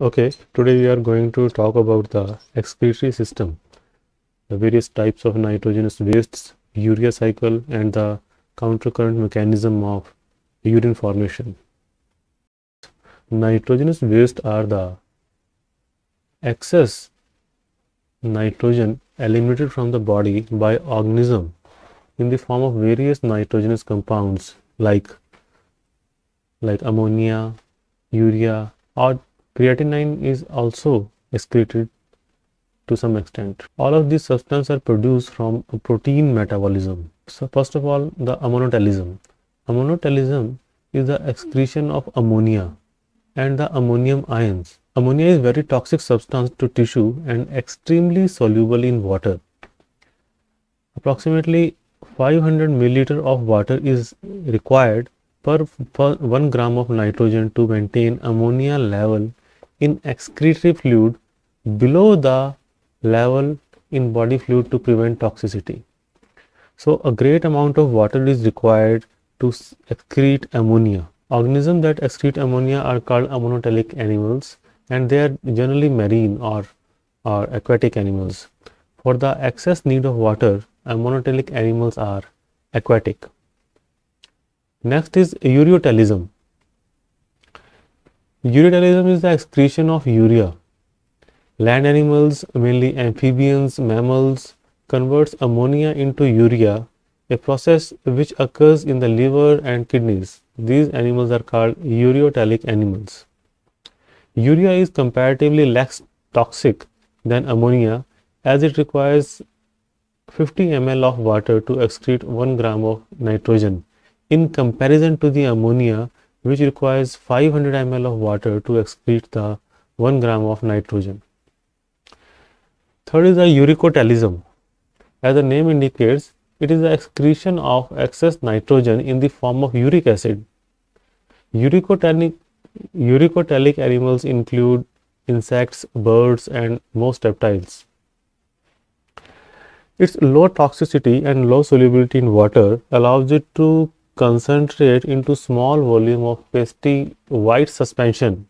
Okay, today we are going to talk about the excretory system, the various types of nitrogenous wastes, urea cycle, and the countercurrent mechanism of urine formation. Nitrogenous wastes are the excess nitrogen eliminated from the body by organism in the form of various nitrogenous compounds like ammonia, urea, or creatinine is also excreted to some extent. All of these substances are produced from protein metabolism. So first of all, the ammonotalism. Ammonotalism is the excretion of ammonia and the ammonium ions. Ammonia is very toxic substance to tissue and extremely soluble in water. Approximately 500 milliliter of water is required per 1 gram of nitrogen to maintain ammonia level in excretory fluid below the level in body fluid to prevent toxicity. So a great amount of water is required to excrete ammonia. Organisms that excrete ammonia are called ammoniotelic animals, and they are generally marine or aquatic animals. For the excess need of water, ammoniotelic animals are aquatic. Next is ureotelism. Ureotelism is the excretion of urea. Land animals, mainly amphibians, mammals, converts ammonia into urea, a process which occurs in the liver and kidneys. These animals are called ureotelic animals. Urea is comparatively less toxic than ammonia as it requires 50 ml of water to excrete 1 gram of nitrogen in comparison to the ammonia which requires 500 ml of water to excrete the 1 gram of nitrogen. Third is the uricotelism. As the name indicates, it is the excretion of excess nitrogen in the form of uric acid. Uricotelic animals include insects, birds, and most reptiles. Its low toxicity and low solubility in water allows it to concentrate into small volume of pasty white suspension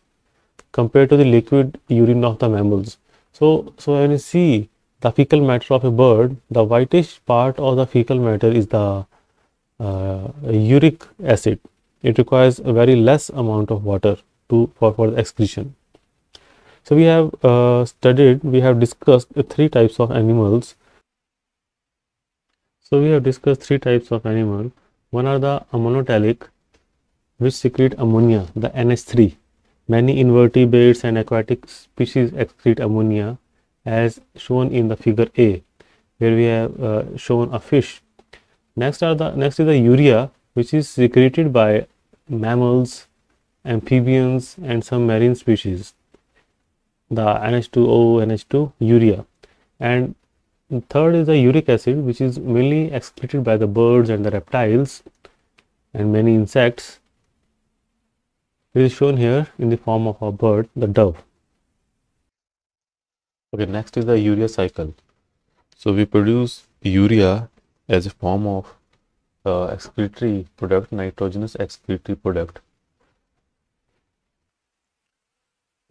compared to the liquid urine of the mammals. So when you see the fecal matter of a bird, the whitish part of the fecal matter is the uric acid. It requires a very less amount of water for the excretion. So we have discussed three types of animals. So we have discussed three types of animal. One are the ammonotelic, which secrete ammonia, the NH3. Many invertebrates and aquatic species excrete ammonia, as shown in the figure A, where we have shown a fish. Next is the urea, which is secreted by mammals, amphibians, and some marine species. The NH2O, NH2 urea, and third is the uric acid, which is mainly excreted by the birds and the reptiles and many insects. It is shown here in the form of a bird, the dove. Okay, next is the urea cycle. So we produce urea as a form of excretory product, nitrogenous excretory product.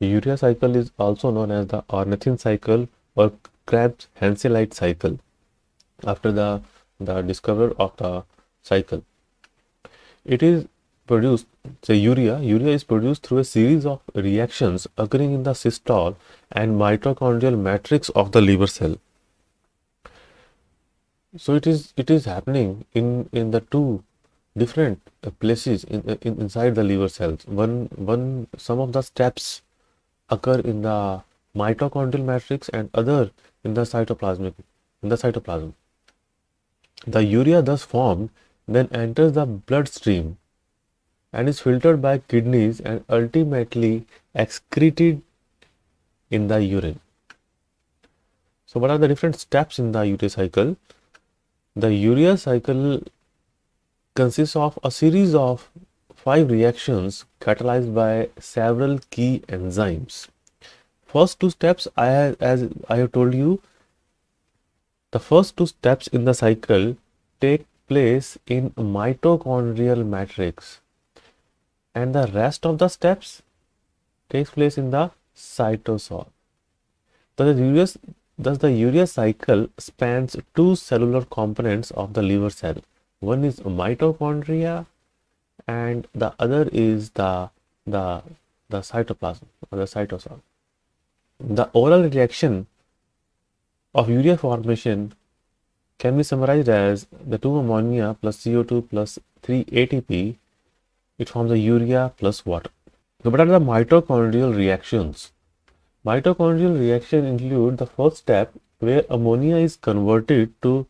The urea cycle is also known as the Ornithine cycle or Krebs-Henselite cycle, after the discoverer of the cycle. It is produced, say urea is produced through a series of reactions occurring in the systole and mitochondrial matrix of the liver cell. So it is happening in the two different places inside the liver cells. Some of the steps occur in the mitochondrial matrix and other in the cytoplasm. The urea thus formed then enters the bloodstream and is filtered by kidneys and ultimately excreted in the urine. So what are the different steps in the urea cycle? The urea cycle consists of a series of 5 reactions catalyzed by several key enzymes. First two steps, as I have told you, the first two steps in the cycle take place in mitochondrial matrix, and the rest of the steps takes place in the cytosol. Thus the urea cycle spans two cellular components of the liver cell. One is mitochondria and the other is the cytoplasm or the cytosol. The oral reaction of urea formation can be summarized as the 2 ammonia plus CO2 plus 3 ATP. It forms a urea plus water. So what are the mitochondrial reactions? Mitochondrial reaction include the first step where ammonia is converted to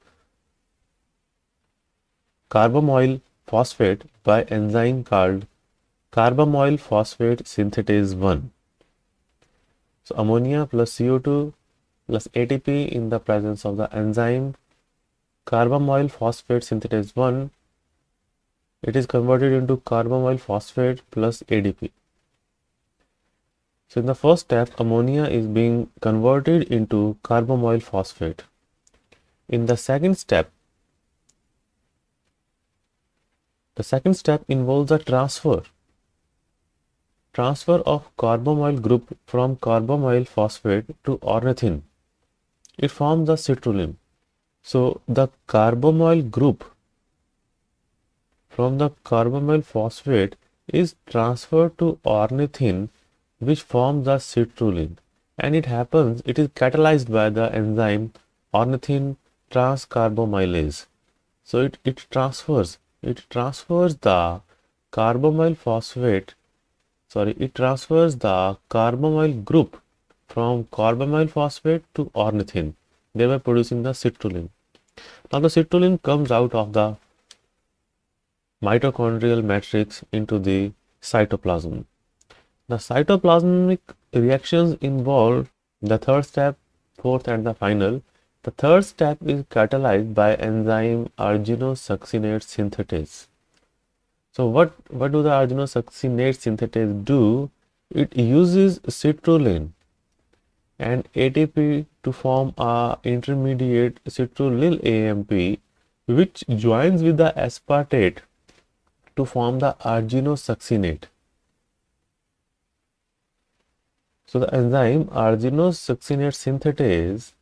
carbamoyl phosphate by enzyme called carbamoyl phosphate synthetase 1. So ammonia plus CO2 plus ATP in the presence of the enzyme carbamoyl phosphate synthetase 1, it is converted into carbamoyl phosphate plus ADP. So in the first step, ammonia is being converted into carbamoyl phosphate. In the second step involves the transfer of carbamoyl group from carbamoyl phosphate to ornithine. It forms the citrulline. So the carbamoyl group from the carbamoyl phosphate is transferred to ornithine, which forms the citrulline, and it is catalyzed by the enzyme ornithine transcarbamylase. So it transfers the carbamoyl group from carbamoyl phosphate to ornithine, thereby producing the citrulline. Now the citrulline comes out of the mitochondrial matrix into the cytoplasm. The cytoplasmic reactions involve the third step, fourth and the final. The third step is catalyzed by enzyme arginosuccinate synthetase. So what do the arginosuccinate synthetase do? It uses citrulline and ATP to form a intermediate citrulyl AMP, which joins with the aspartate to form the arginosuccinate. So the enzyme arginosuccinate synthetase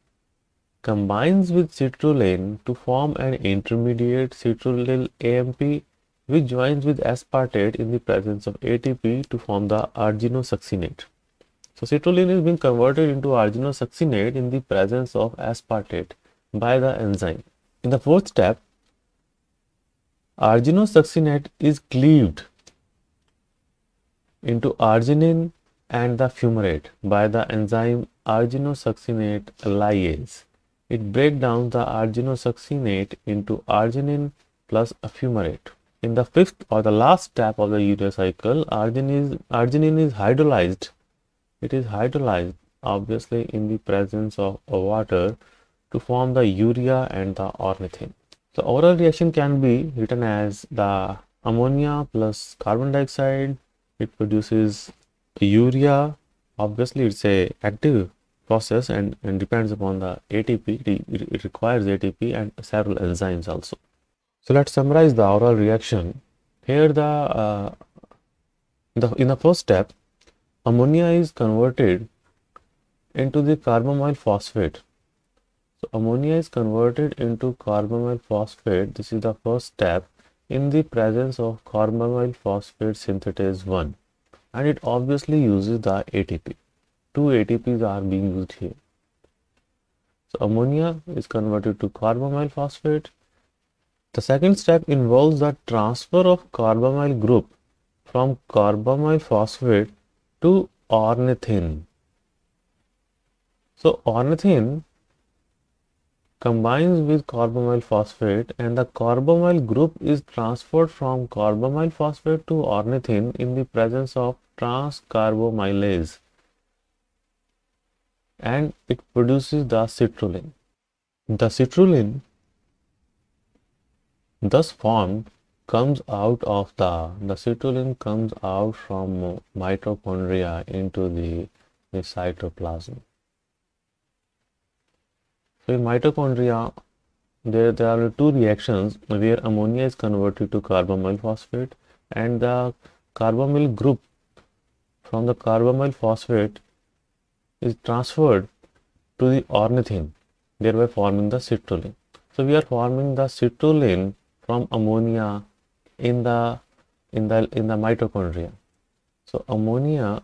combines with citrulline to form an intermediate citrulyl AMP, which joins with aspartate in the presence of ATP to form the arginosuccinate. So citrulline is being converted into arginosuccinate in the presence of aspartate by the enzyme. In the fourth step, arginosuccinate is cleaved into arginine and the fumarate by the enzyme arginosuccinate lyase. It breaks down the arginosuccinate into arginine plus fumarate. In the fifth or the last step of the urea cycle, arginine is hydrolyzed. It is hydrolyzed obviously in the presence of water to form the urea and the ornithine. The oral reaction can be written as the ammonia plus carbon dioxide. It produces urea. Obviously it's a active process and depends upon the ATP. It requires ATP and several enzymes also. So let's summarize the oral reaction. Here in the first step, ammonia is converted into the carbamoyl phosphate. So ammonia is converted into carbamoyl phosphate. This is the first step in the presence of carbamoyl phosphate synthetase 1, and it obviously uses the ATP. Two ATPs are being used here. So ammonia is converted to carbamoyl phosphate. The second step involves the transfer of carbamoyl group from carbamoyl phosphate to ornithine. So ornithine combines with carbamoyl phosphate and the carbamoyl group is transferred from carbamoyl phosphate to ornithine in the presence of transcarbamylase, and it produces the citrulline. The citrulline thus formed comes out of the citrulline comes out from mitochondria into the cytoplasm. So in mitochondria, there are two reactions where ammonia is converted to carbamoyl phosphate and the carbamoyl group from the carbamoyl phosphate is transferred to the ornithine, thereby forming the citrulline. So we are forming the citrulline from ammonia in the mitochondria. So ammonia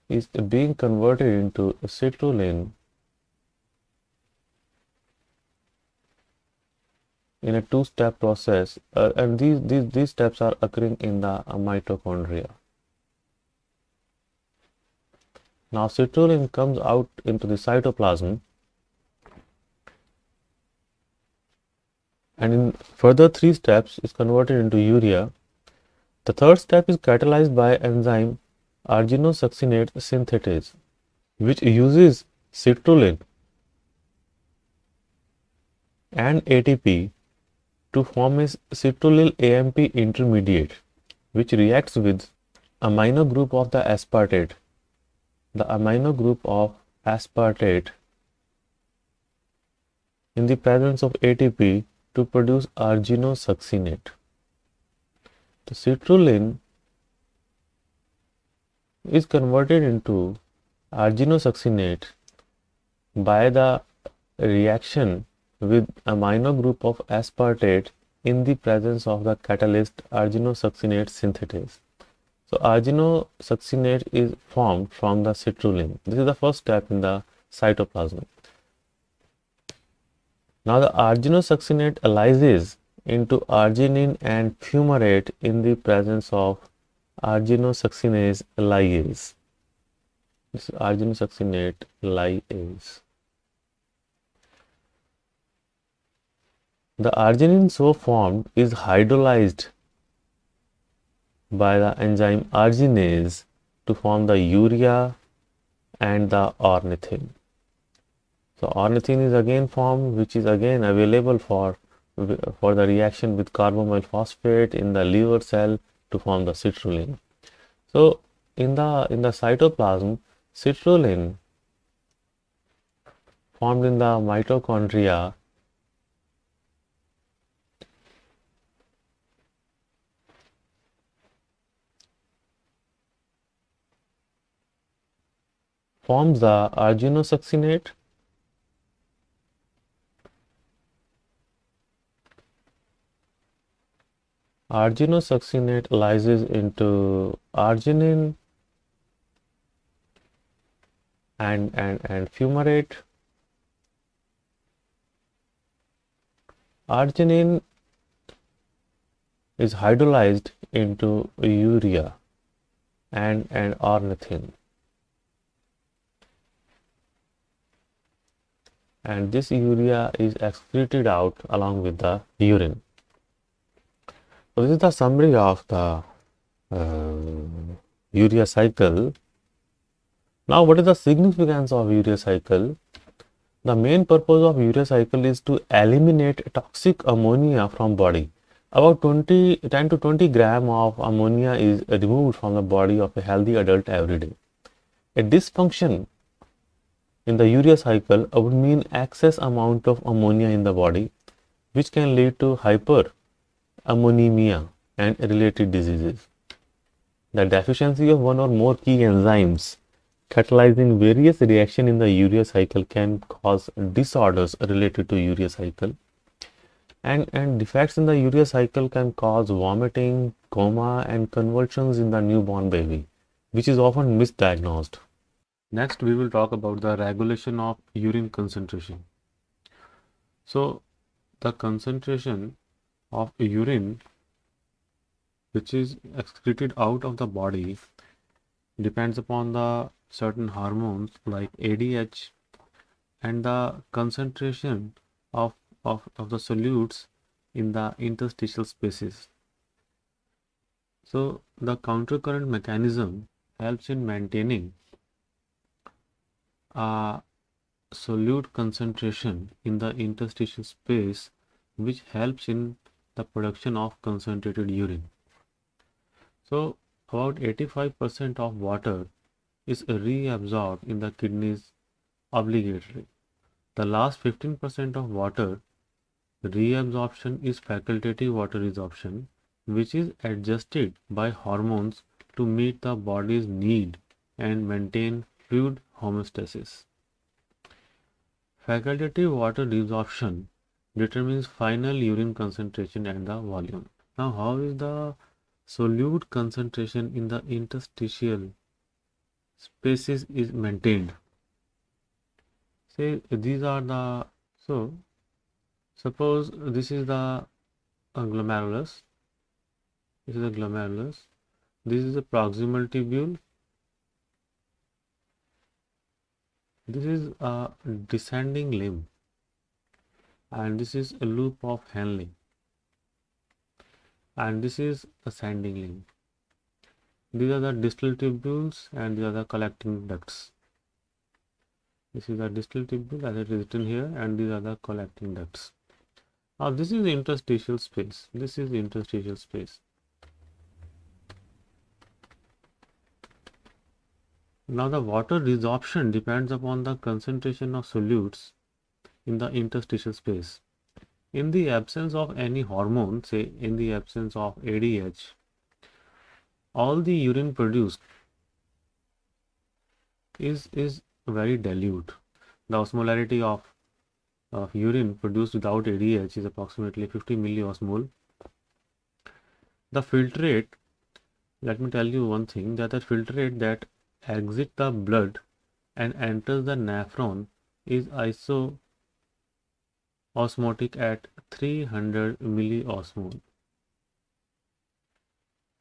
is being converted into citrulline in a two-step process, and these steps are occurring in the mitochondria. Now citrulline comes out into the cytoplasm, and in further 3 steps is converted into urea. The third step is catalyzed by enzyme arginosuccinate synthetase, which uses citrulline and ATP to form a citrulyl AMP intermediate, which reacts with amino group of the aspartate. The amino group of aspartate in the presence of ATP to produce arginosuccinate. The citrulline is converted into arginosuccinate by the reaction with amino group of aspartate in the presence of the catalyst arginosuccinate synthetase. So arginosuccinate is formed from the citrulline. This is the first step in the cytoplasm. Now the arginosuccinate lyses into arginine and fumarate in the presence of arginosuccinase lyase. This is arginosuccinate lyase. The arginine so formed is hydrolyzed by the enzyme arginase to form the urea and the ornithine. So ornithine is again formed, which is again available for the reaction with carbamyl phosphate in the liver cell to form the citrulline. So in the cytoplasm, citrulline formed in the mitochondria forms the arginosuccinate lyses into arginine and fumarate. Arginine is hydrolyzed into urea and ornithine, and this urea is excreted out along with the urine. So this is the summary of the urea cycle. Now what is the significance of urea cycle? The main purpose of urea cycle is to eliminate toxic ammonia from body. About 10 to 20 gram of ammonia is removed from the body of a healthy adult every day. A dysfunction in the urea cycle would mean excess amount of ammonia in the body, which can lead to hyperammonemia and related diseases. The deficiency of one or more key enzymes catalyzing various reactions in the urea cycle can cause disorders related to urea cycle, and defects in the urea cycle can cause vomiting, coma, and convulsions in the newborn baby, which is often misdiagnosed. Next, we will talk about the regulation of urine concentration. So, the concentration of urine which is excreted out of the body depends upon the certain hormones like ADH and the concentration of the solutes in the interstitial spaces. So the countercurrent mechanism helps in maintaining a solute concentration in the interstitial space, which helps in the production of concentrated urine. So about 85% of water is reabsorbed in the kidneys obligatory. The last 15% of water reabsorption is facultative water resorption, which is adjusted by hormones to meet the body's need and maintain fluid homeostasis. Facultative water resorption determines final urine concentration and the volume. Now, how is the solute concentration in the interstitial spaces is maintained? Say these are the, so suppose this is the glomerulus, this is the glomerulus, this is the proximal tubule, this is a descending limb, and this is a loop of Henle, and this is ascending limb. These are the distal tubules and these are the collecting ducts. This is the distal tubule as it is written here, and these are the collecting ducts. Now this is interstitial space. This is interstitial space. Now the water resorption depends upon the concentration of solutes in the interstitial space. In the absence of any hormone, say in the absence of ADH, all the urine produced is very dilute. The osmolarity of urine produced without ADH is approximately 50 milliosmol. The filtrate, let me tell you one thing, that the filtrate that exits the blood and enters the nephron is isoosmotic at 300 milliosmol.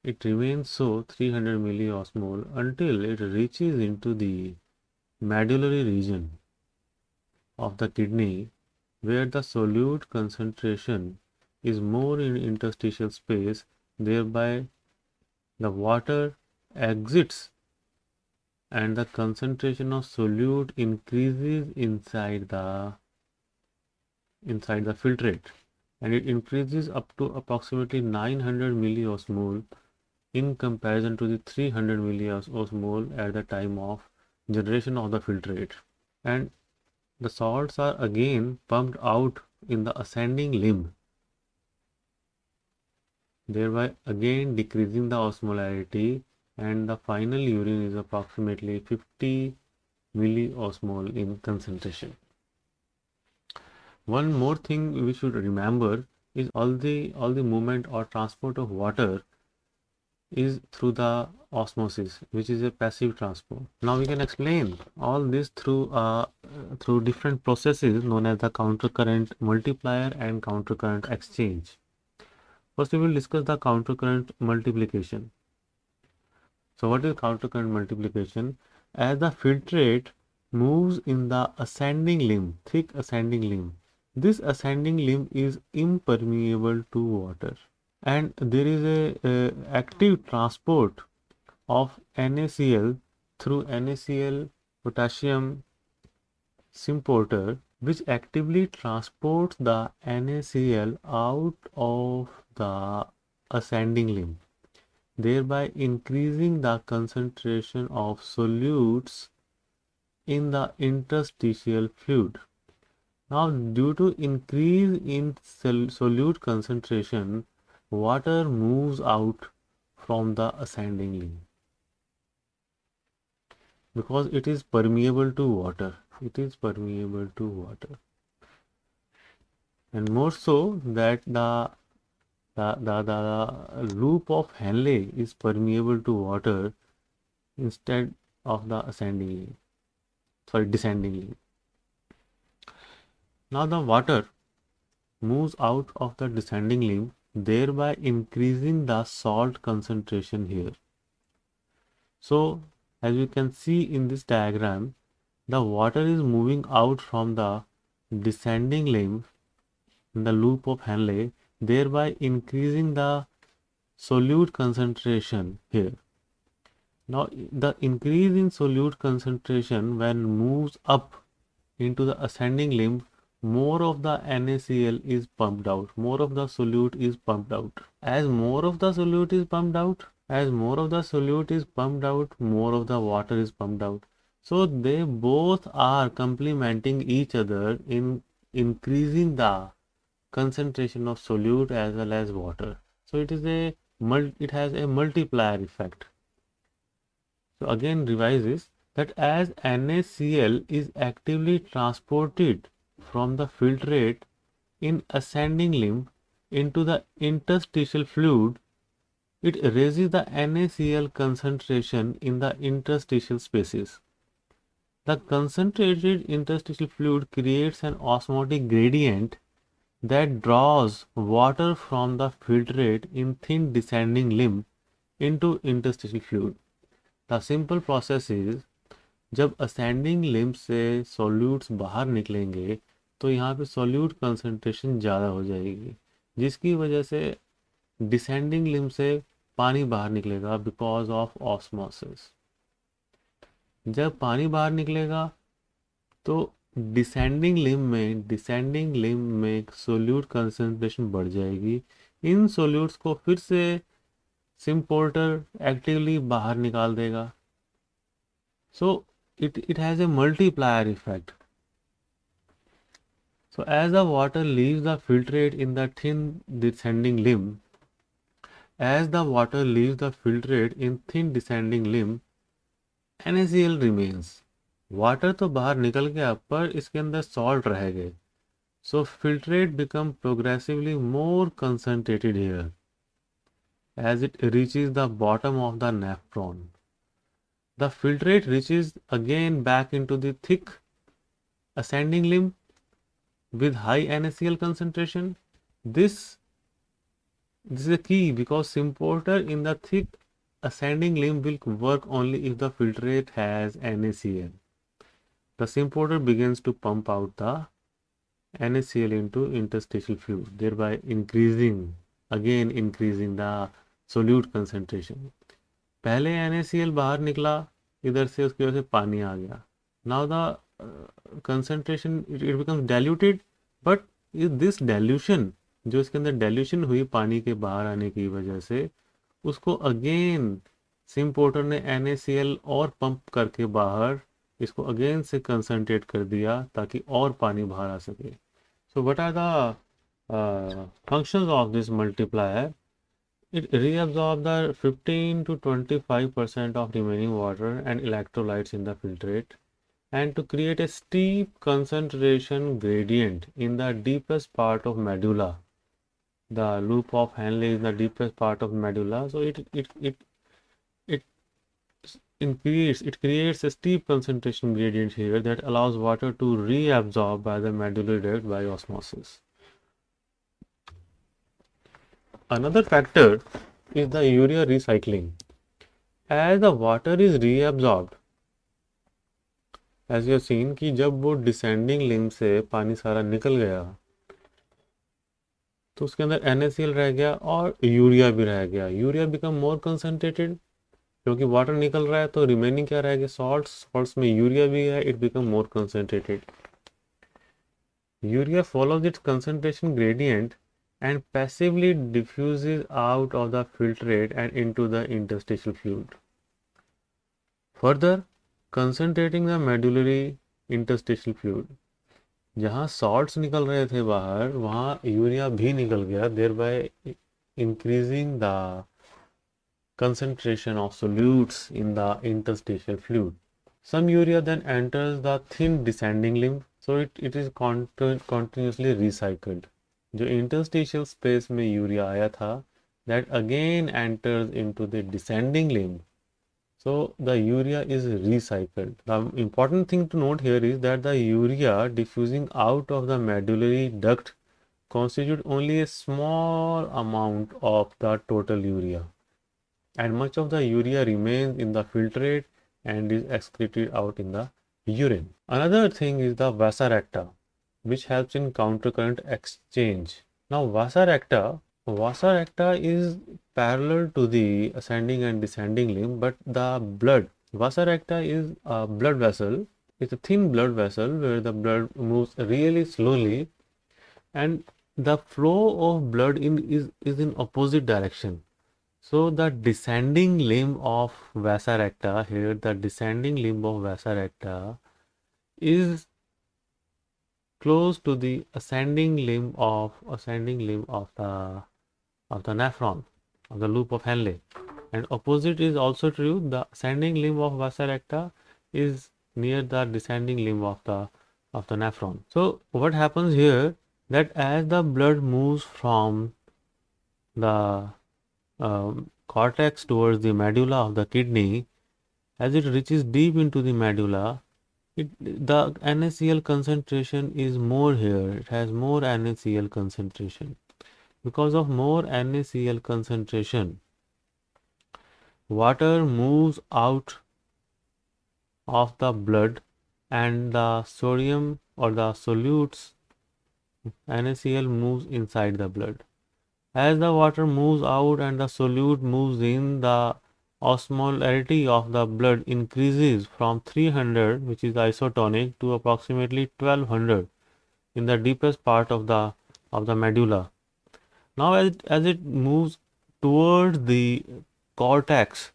It remains so 300 milliosmol until it reaches into the medullary region of the kidney, where the solute concentration is more in interstitial space, thereby the water exits and the concentration of solute increases inside the filtrate, and it increases up to approximately 900 milliosmol in comparison to the 300 milliosmol at the time of generation of the filtrate. And the salts are again pumped out in the ascending limb, thereby again decreasing the osmolarity, and the final urine is approximately 50 milliosmol in concentration. One more thing we should remember is all the movement or transport of water is through the osmosis, which is a passive transport. Now we can explain all this through different processes known as the countercurrent multiplier and countercurrent exchange. First, we will discuss the countercurrent multiplication. So what is countercurrent multiplication? As the filtrate moves in the ascending limb, thick ascending limb, this ascending limb is impermeable to water, and there is a active transport of NaCl through NaCl potassium symporter, which actively transports the NaCl out of the ascending limb, thereby increasing the concentration of solutes in the interstitial fluid. Now, due to increase in solute concentration, water moves out from the ascending limb because it is permeable to water. It is permeable to water, and more so that the loop of Henle is permeable to water instead of the descending limb. Now the water moves out of the descending limb, thereby increasing the salt concentration here. So as you can see in this diagram, the water is moving out from the descending limb in the loop of Henle, thereby increasing the solute concentration here. Now the increase in solute concentration when moves up into the ascending limb, more of the NaCl is pumped out, more of the solute is pumped out. As more of the solute is pumped out, more of the water is pumped out. So they both are complementing each other in increasing the concentration of solute as well as water. So it has a multiplier effect. So again revise this, that as NaCl is actively transported from the filtrate in ascending limb into the interstitial fluid, it raises the NaCl concentration in the interstitial spaces. The concentrated interstitial fluid creates an osmotic gradient that draws water from the filtrate in thin descending limb into interstitial fluid. The simple process is, जब ascending limb से solutes बाहर निकलेंगे तो यहाँ पे solute concentration ज़्यादा हो जाएगी, जिसकी वजह से डिसेंडिंग लिम्ब से पानी बाहर निकलेगा बिकॉज ऑफ ऑस्मोसिस। जब पानी बाहर निकलेगा तो डिसेंडिंग लिम्ब में सॉल्यूट कंसंट्रेशन बढ़ जाएगी। इन सॉल्यूट्स को फिर से सिम्पोर्टर एक्टिवली बाहर निकाल देगा। सो it has a multiplier effect. So as the water leaves the filtrate in the thin descending limb, NaCl remains. Water तो बाहर निकल गया पर इसके अंदर सॉल्ट रह गए। So filtrate become progressively more concentrated here as it reaches the bottom of the nephron. The filtrate reaches again back into the thick ascending limb with high NaCl concentration. This is a key because symporter in the thick ascending limb will work only if the filtrate has NaCl. The symporter begins to pump out the NaCl into interstitial fluid, thereby increasing the solute concentration. पहले NaCl बाहर निकला इधर से, उसकी वजह से पानी आ गया। Now the concentration it becomes diluted, but this dilution, जो इसके अंदर dilution हुई पानी के बाहर आने की वजह से, उसको अगेन सिम्पोर्टर ने NaCl और पंप करके बाहर इसको अगेन से कंसंट्रेट कर दिया ताकि और पानी बाहर आ सके। So what are the functions of this multiplier? It reabsorbs the 15 to 25% of remaining water and electrolytes in the filtrate, and to create a steep concentration gradient in the deepest part of medulla. The loop of Henle is the deepest part of medulla, so it creates a steep concentration gradient here that allows water to reabsorb by the medullary duct by osmosis. Another factor is the urea recycling. As the water is reabsorbed, as you have seen कि जब वो descending limb से पानी सारा निकल गया तो उसके अंदर NaCl रह गया और यूरिया भी रह गया। यूरिया बिकम मोर कंसंट्रेटेड, क्योंकि वाटर निकल रहा है तो रिमेनिंग क्या रह गया? सॉल्ट्स में यूरिया भी है, it become more concentrated. Urea follows it's concentration gradient and passively diffuses out of the filtrate and into the interstitial fluid, further concentrating the medullary interstitial fluid. जहाँ salts निकल रहे थे बाहर, वहाँ यूरिया भी निकल गया, thereby increasing the concentration of solutes in the interstitial fluid. Some urea then enters the thin descending limb, so it is continuously recycled. जो इंटरस्टिशियल स्पेस में यूरिया आया था, that again enters into the descending limb, so the urea is recycled. The important thing to note here is that the urea diffusing out of the medullary duct constitute only a small amount of the total urea, and much of the urea remains in the filtrate and is excreted out in the urine. Another thing is the vasa recta, which helps in countercurrent exchange. Now vasa recta is parallel to the ascending and descending limb, but the blood, vasa recta is a blood vessel. It's a thin blood vessel where the blood moves really slowly and the flow of blood is in opposite direction. So the descending limb of vasa recta here, the descending limb of vasa recta is close to the ascending limb of the nephron, of the loop of Henle. And opposite is also true. The ascending limb of vasa recta is near the descending limb of the nephron. So what happens here, that as the blood moves from the cortex towards the medulla of the kidney, as it reaches deep into the medulla, the NaCl concentration is more here. It has more NaCl concentration. Because of more NaCl concentration, water moves out of the blood and the sodium or the solutes NaCl moves inside the blood. As the water moves out and the solute moves in, the osmolarity of the blood increases from 300, which is isotonic, to approximately 1200 in the deepest part of the medulla. Now as it moves towards the cortex,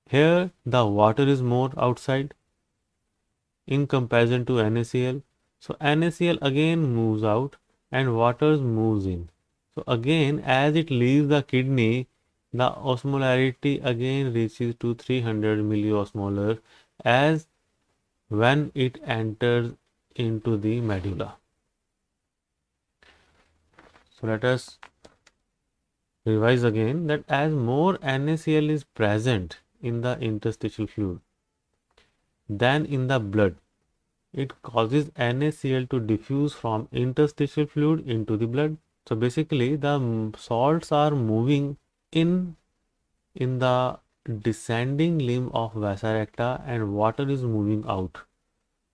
here the water is more outside in comparison to NaCl. So NaCl again moves out and water moves in. So again, as it leaves the kidney, the osmolarity again reaches to 300 milliosmolar as when it enters into the medulla. So let us revise again that as more NaCl is present in the interstitial fluid than in the blood, it causes NaCl to diffuse from interstitial fluid into the blood. So basically the salts are moving in the descending limb of vasa recta and water is moving out.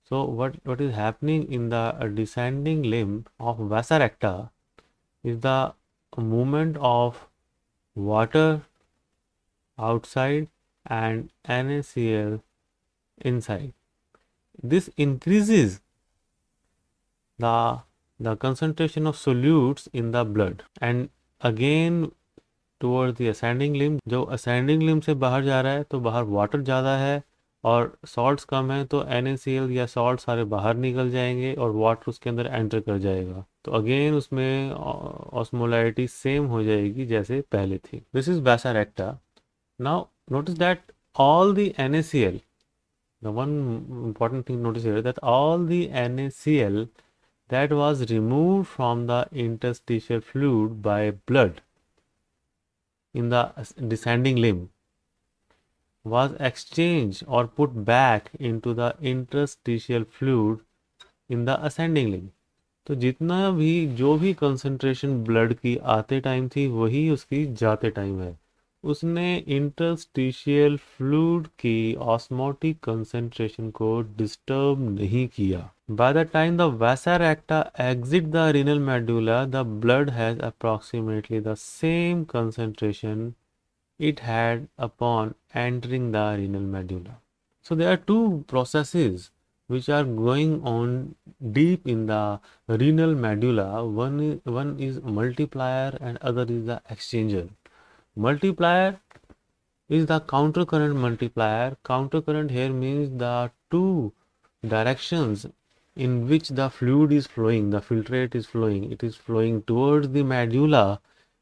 So what is happening in the descending limb of vasa recta is the movement of water outside and NaCl inside. This increases the concentration of solutes in the blood, and again towards the ascending limb, जो ascending limb से बाहर जा रहा है तो बाहर water ज़्यादा है और सॉल्ट्स कम है, तो NaCl या सॉल्ट सारे बाहर निकल जाएंगे और वाटर उसके अंदर एंटर कर जाएगा, तो अगेन उसमें ऑस्मोलैरिटी सेम हो जाएगी जैसे पहले थी. दिस इज वैसा रेक्टा. Now notice that all the NaCl, the one important thing notice here, that all the NaCl that was removed from the interstitial fluid by blood in the descending limb was exchanged or put back into the interstitial fluid in the ascending limb. तो जितना भी जो भी concentration blood की आते time थी वही उसकी जाते टाइम है. उसने इंटरस्टिशियल फ्लूइड की ऑस्मोटिक कंसंट्रेशन को डिस्टर्ब नहीं किया. By the time the vasa recta exit the renal medulla, the blood has approximately the same concentration it had upon entering the renal medulla. So there are two processes which are going on deep in the renal medulla. One is multiplier and other is the exchanger. Multiplier is the counter current multiplier. Counter current here means the two directions in which the fluid is flowing, the filtrate is flowing. It is flowing towards the medulla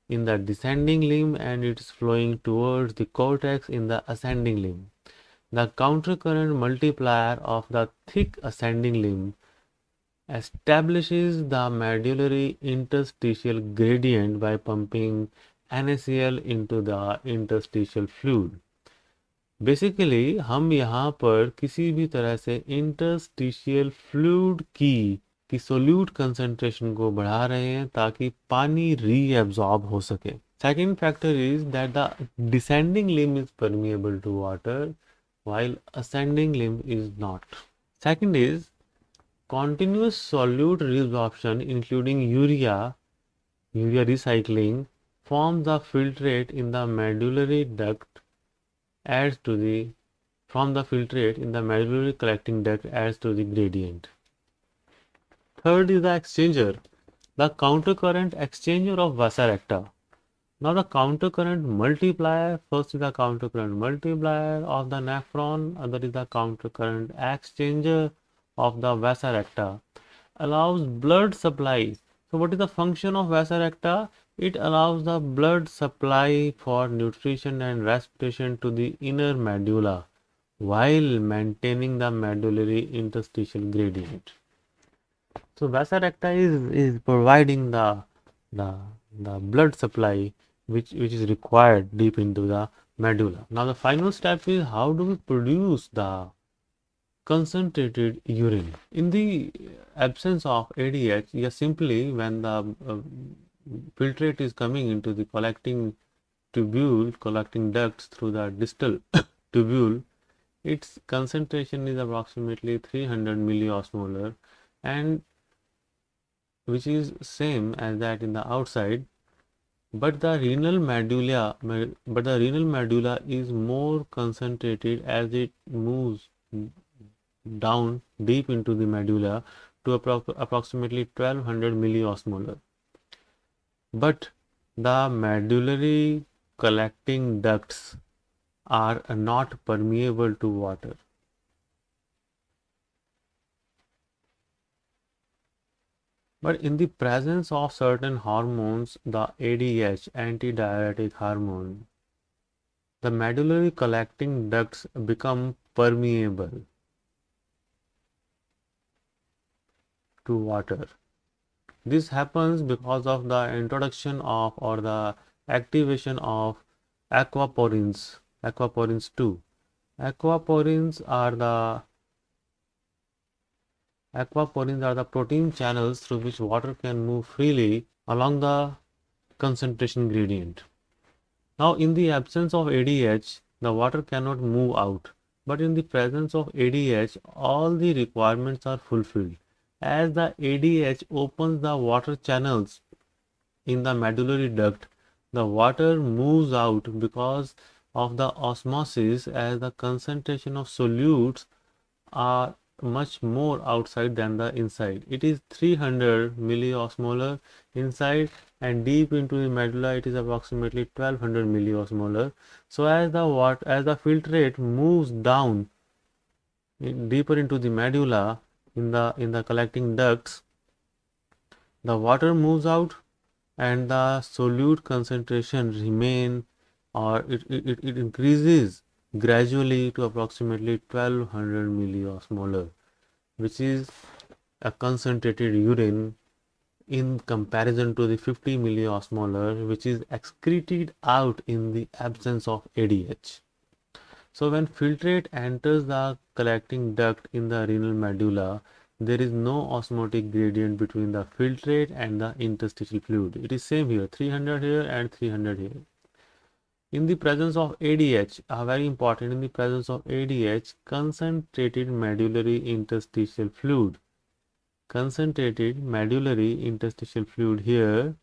in the descending limb and it is flowing towards the cortex in the ascending limb. The counter current multiplier of the thick ascending limb establishes the medullary interstitial gradient by pumping NaCl into the interstitial fluid. Basically हम यहाँ पर किसी भी तरह से interstitial fluid की solute concentration को बढ़ा रहे हैं ताकि पानी रीएब्सॉर्ब हो सके. Second factor is that the descending limb is permeable to water while ascending limb is not. Second is continuous solute reabsorption including urea recycling forms the filtrate in the medullary duct adds to the from the filtrate in the medullary collecting duct adds to the gradient. Third is the exchanger, the counter current exchanger of vasa recta. Now the counter current multiplier, first is the counter current multiplier of the nephron, other is the counter current exchanger of the vasa recta, allows blood supply. So what is the function of vasa recta? It allows the blood supply for nutrition and respiration to the inner medulla while maintaining the medullary interstitial gradient. So vasa recta is providing the the blood supply which is required deep into the medulla. Now the final step is how do we produce the concentrated urine? In the absence of ADH, yes, simply when the filtrate is coming into the collecting tubule, collecting ducts through the distal tubule, its concentration is approximately 300 milliosmolar, and which is same as that in the outside, but the renal medulla is more concentrated as it moves down deep into the medulla to approximately 1200 milliosmolar. But the medullary collecting ducts are not permeable to water. But in the presence of certain hormones, the ADH, antidiuretic hormone, the medullary collecting ducts become permeable to water. This happens because of the introduction of or the activation of aquaporins, aquaporins 2. Aquaporins are the protein channels through which water can move freely along the concentration gradient. Now, in the absence of ADH, the water cannot move out, but in the presence of ADH, all the requirements are fulfilled. As the ADH opens the water channels in the medullary duct, the water moves out because of the osmosis, as the concentration of solutes are much more outside than the inside. It is 300 milliosmolar inside, and deep into the medulla it is approximately 1200 milliosmolar. So as the filtrate moves down deeper into the medulla in the collecting ducts, the water moves out and the solute concentration remain, or it increases gradually to approximately 1200 milliosmolar, which is a concentrated urine in comparison to the 50 milliosmolar which is excreted out in the absence of ADH. So when filtrate enters the collecting duct in the renal medulla, there is no osmotic gradient between the filtrate and the interstitial fluid. It is same here, 300 here and 300 here. In the presence of ADH, very important, in the presence of ADH, concentrated medullary interstitial fluid here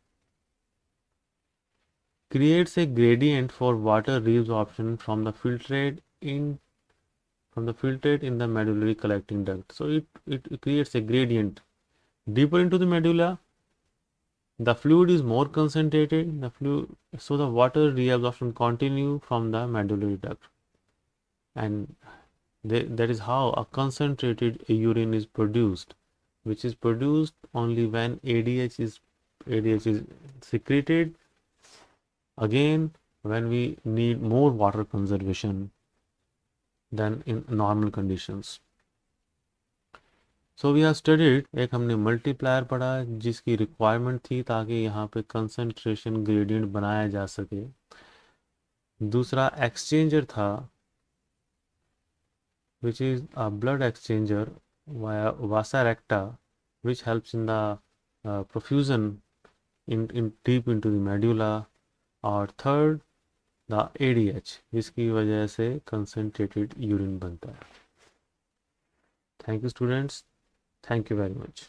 creates a gradient for water reabsorption from the filtrate in the medullary collecting duct. So it creates a gradient deeper into the medulla. The fluid is more concentrated, so the water reabsorption continue from the medullary duct, and that is how a concentrated urine is produced, which is produced only when ADH is secreted, again when we need more water conservation than in normal conditions. So we have studied, एक हमने multiplier पढ़ा जिसकी requirement थी ताकि यहाँ पे concentration gradient बनाया जा सके. दूसरा एक्सचेंजर था which is a blood exchanger via vasa recta, which helps in the profusion in deep into the medulla. और थर्ड द ADH जिसकी वजह से कंसंट्रेटेड यूरिन बनता है. Thank you students, thank you very much.